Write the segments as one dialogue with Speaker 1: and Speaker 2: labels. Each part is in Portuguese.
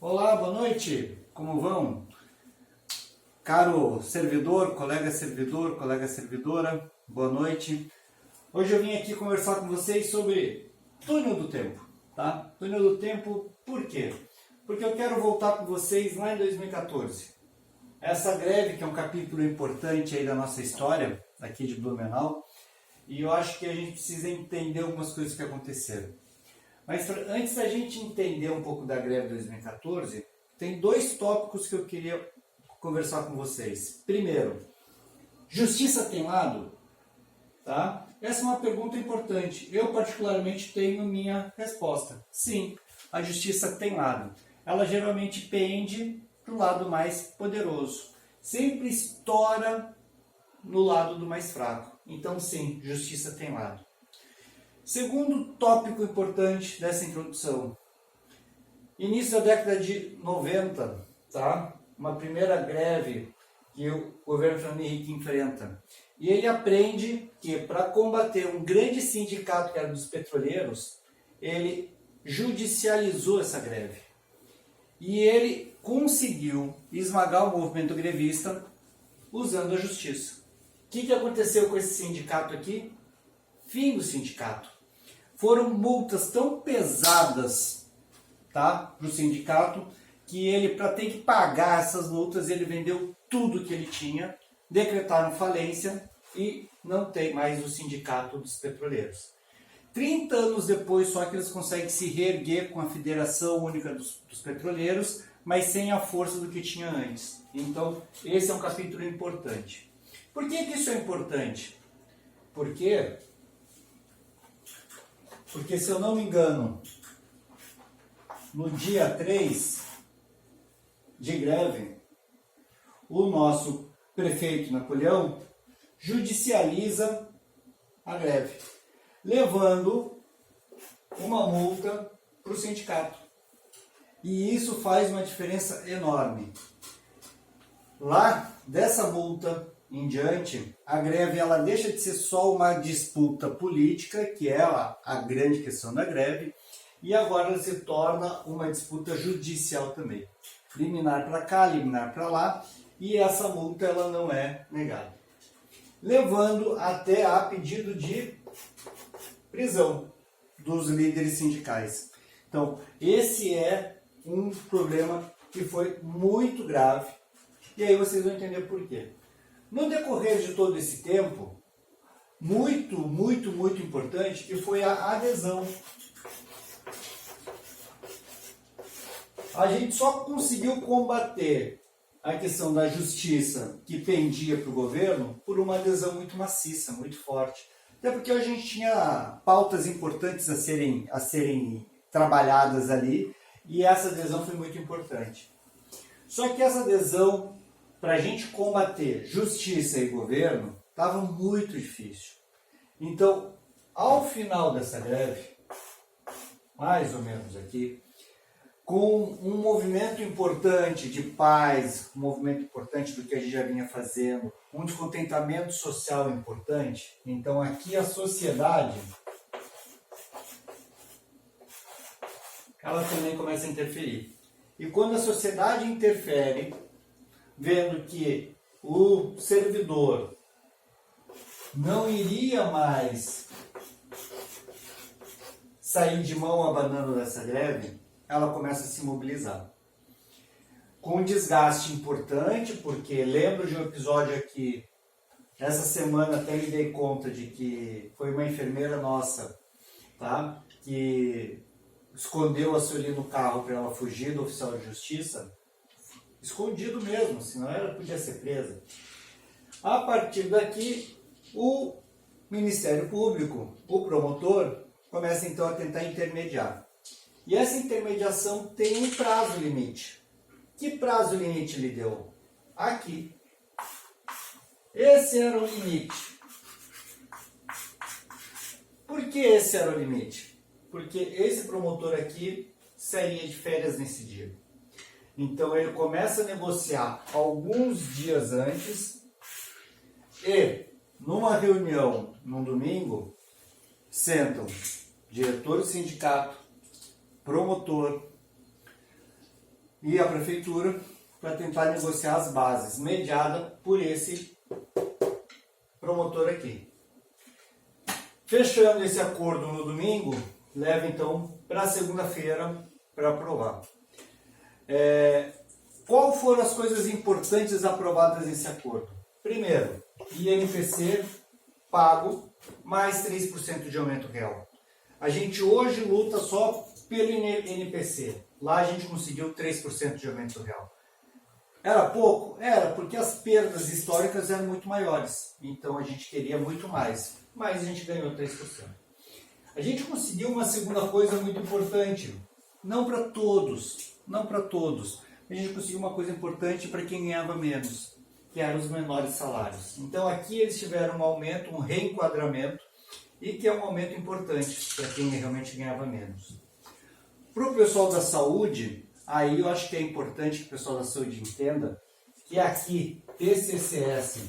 Speaker 1: Olá, boa noite, como vão? Caro servidor, colega servidora, boa noite. Hoje eu vim aqui conversar com vocês sobre túnel do tempo, tá? Túnel do tempo, por quê? Porque eu quero voltar com vocês lá em 2014. Essa greve, que é um capítulo importante aí da nossa história, aqui de Blumenau, e eu acho que a gente precisa entender algumas coisas que aconteceram. Mas antes da gente entender um pouco da greve de 2014, tem dois tópicos que eu queria conversar com vocês. Primeiro, justiça tem lado? Tá? Essa é uma pergunta importante. Eu particularmente tenho minha resposta. Sim, a justiça tem lado. Ela geralmente pende para o lado mais poderoso. Sempre estoura no lado do mais fraco. Então sim, justiça tem lado. Segundo tópico importante dessa introdução. Início da década de 90, tá? Uma primeira greve que o governo Fernando Henrique enfrenta. E ele aprende que para combater um grande sindicato que era dos petroleiros, ele judicializou essa greve. E ele conseguiu esmagar o movimento grevista usando a justiça. O que aconteceu com esse sindicato aqui? Fim do sindicato. Foram multas tão pesadas, tá, para o sindicato, que ele, para ter que pagar essas multas, ele vendeu tudo que ele tinha, decretaram falência e não tem mais o sindicato dos petroleiros. 30 anos depois, só que eles conseguem se reerguer com a Federação Única dos Petroleiros, mas sem a força do que tinha antes. Então, esse é um capítulo importante. Por que isso é importante? Porque, se eu não me engano, no dia 3 de greve, o nosso prefeito Napoleão judicializa a greve, levando uma multa para o sindicato. E isso faz uma diferença enorme. Lá, dessa multa em diante, a greve ela deixa de ser só uma disputa política, que é a grande questão da greve, e agora ela se torna uma disputa judicial também. Liminar para cá, liminar para lá, e essa multa ela não é negada. Levando até a pedido de prisão dos líderes sindicais. Então, esse é um problema que foi muito grave, e aí vocês vão entender por quê. No decorrer de todo esse tempo, muito importante, que foi a adesão. A gente só conseguiu combater a questão da justiça que pendia para o governo por uma adesão muito maciça, muito forte. Até porque a gente tinha pautas importantes a serem trabalhadas ali, e essa adesão foi muito importante. Só que essa adesão, para a gente combater justiça e governo, estava muito difícil. Então, ao final dessa greve, mais ou menos aqui, com um movimento importante de paz, um movimento importante do que a gente já vinha fazendo, um descontentamento social importante, então aqui a sociedade, ela também começa a interferir. E quando a sociedade interfere, vendo que o servidor não iria mais sair de mão abanando dessa greve, ela começa a se mobilizar. Com um desgaste importante, porque lembro de um episódio aqui, essa semana até me dei conta de que foi uma enfermeira nossa, tá? Que escondeu a Sueli no carro para ela fugir do oficial de justiça, escondido mesmo, senão ela podia ser presa. A partir daqui, o Ministério Público, o promotor, começa então a tentar intermediar. E essa intermediação tem um prazo limite. Que prazo limite ele deu? Aqui. Esse era o limite. Por que esse era o limite? Porque esse promotor aqui sairia de férias nesse dia. Então ele começa a negociar alguns dias antes e, numa reunião, num domingo, sentam diretor do sindicato, promotor, e a prefeitura para tentar negociar as bases, mediada por esse promotor aqui. Fechando esse acordo no domingo, leva então para segunda-feira para aprovar. Qual foram as coisas importantes aprovadas nesse acordo? Primeiro, INPC pago mais 3% de aumento real. A gente hoje luta só pelo INPC. Lá a gente conseguiu 3% de aumento real. Era pouco? Era, porque as perdas históricas eram muito maiores. Então a gente queria muito mais. Mas a gente ganhou 3%. A gente conseguiu uma segunda coisa muito importante. Não para todos. Não para todos. A gente conseguiu uma coisa importante para quem ganhava menos, que eram os menores salários. Então aqui eles tiveram um aumento, um reenquadramento, e que é um aumento importante para quem realmente ganhava menos. Para o pessoal da saúde, aí eu acho que é importante que o pessoal da saúde entenda que aqui, TCCS,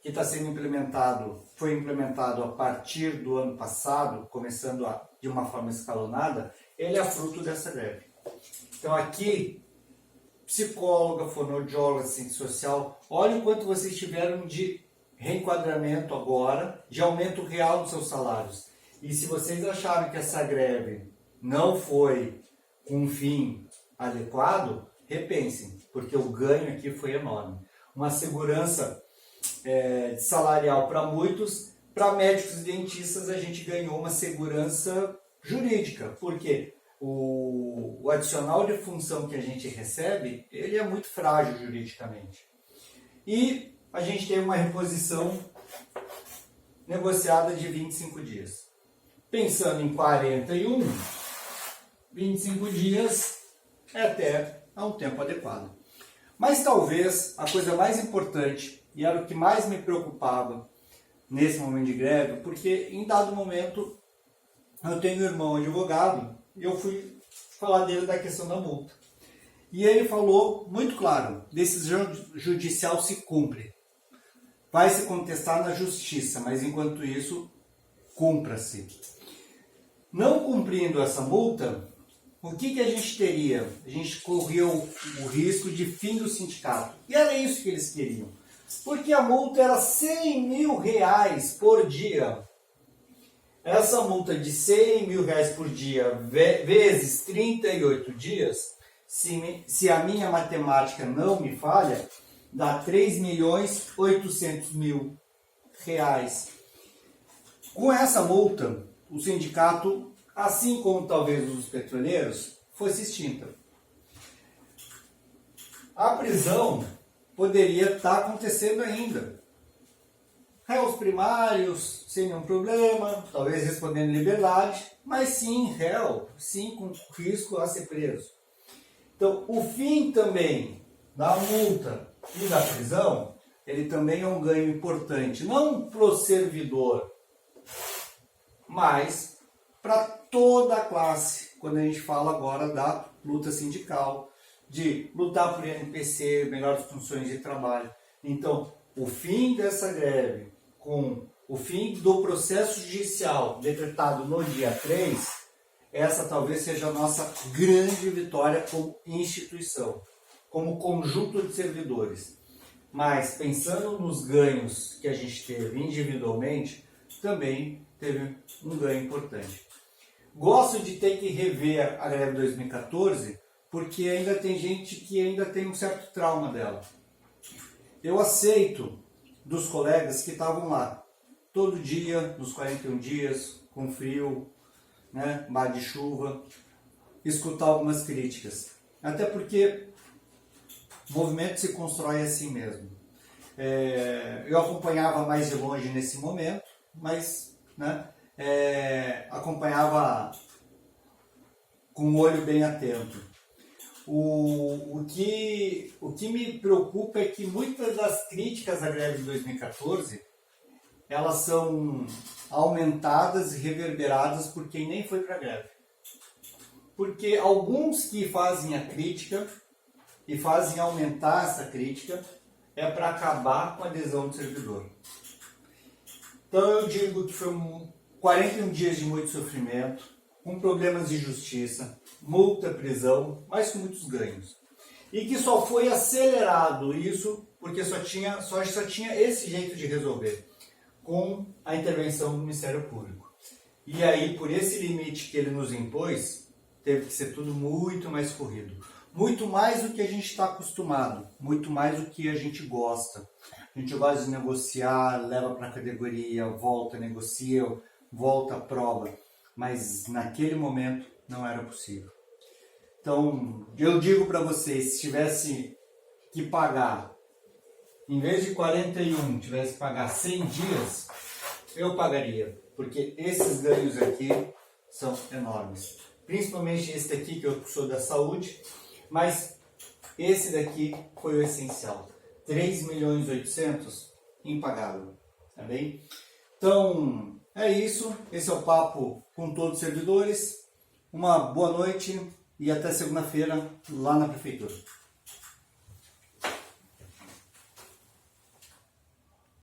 Speaker 1: que está sendo implementado, foi implementado a partir do ano passado, começando de uma forma escalonada, ele é fruto dessa greve. Então aqui, psicóloga, fonoaudióloga, assistente social, olha o quanto vocês tiveram de reenquadramento agora, de aumento real dos seus salários. E se vocês acharam que essa greve não foi com um fim adequado, repensem, porque o ganho aqui foi enorme. Uma segurança salarial para muitos, para médicos e dentistas a gente ganhou uma segurança jurídica, porque o adicional de função que a gente recebe, ele é muito frágil juridicamente. E a gente teve uma reposição negociada de 25 dias. Pensando em 41, 25 dias é até um tempo adequado. Mas talvez a coisa mais importante, e era o que mais me preocupava nesse momento de greve, porque em dado momento eu tenho um irmão advogado e eu fui falar dele da questão da multa. E ele falou muito claro, decisão judicial se cumpre. Vai se contestar na justiça, mas enquanto isso, cumpra-se. Não cumprindo essa multa, o que a gente teria? A gente corria o risco de fim do sindicato. E era isso que eles queriam. Porque a multa era 100 mil reais por dia. Essa multa de 100 mil reais por dia vezes 38 dias, se a minha matemática não me falha, dá 3.800.000 reais. Com essa multa, o sindicato, assim como talvez os petroleiros, fosse extinta. A prisão poderia estar acontecendo ainda. Réus primários, sem nenhum problema, talvez respondendo em liberdade, mas sim réu, sim com risco a ser preso. Então, o fim também da multa e da prisão, ele também é um ganho importante, não para o servidor, mas para toda a classe, quando a gente fala agora da luta sindical, de lutar por INPC, melhores funções de trabalho. Então, o fim dessa greve, com o fim do processo judicial decretado no dia 3, essa talvez seja a nossa grande vitória como instituição, como conjunto de servidores. Mas, pensando nos ganhos que a gente teve individualmente, também teve um ganho importante. Gosto de ter que rever a greve de 2014, porque ainda tem gente que ainda tem um certo trauma dela. Eu aceito dos colegas que estavam lá, todo dia, nos 41 dias, com frio, né, mar de chuva, escutar algumas críticas. Até porque o movimento se constrói assim mesmo. Eu acompanhava mais de longe nesse momento, mas acompanhava com o olho bem atento. O que me preocupa é que muitas das críticas à greve de 2014 elas são aumentadas e reverberadas por quem nem foi para a greve. Porque alguns que fazem a crítica e fazem aumentar essa crítica é para acabar com a adesão do servidor. Então eu digo que foi 41 dias de muito sofrimento, com problemas de justiça, multa, prisão, mas com muitos ganhos. e que só foi acelerado isso porque só tinha esse jeito de resolver, com a intervenção do Ministério Público. E aí, por esse limite que ele nos impôs, teve que ser tudo muito mais corrido. Muito mais do que a gente está acostumado, muito mais do que a gente gosta. A gente gosta de negociar, leva para a categoria, volta, negocia, volta, prova. Mas naquele momento não era possível. Então, eu digo para vocês, se tivesse que pagar, em vez de 41, tivesse que pagar 100 dias, eu pagaria. Porque esses ganhos aqui são enormes. Principalmente esse daqui, que eu sou da saúde, mas esse daqui foi o essencial. 3.800.000 impagável, tá bem? Então, é isso. Esse é o papo com todos os servidores. Uma boa noite e até segunda-feira lá na prefeitura.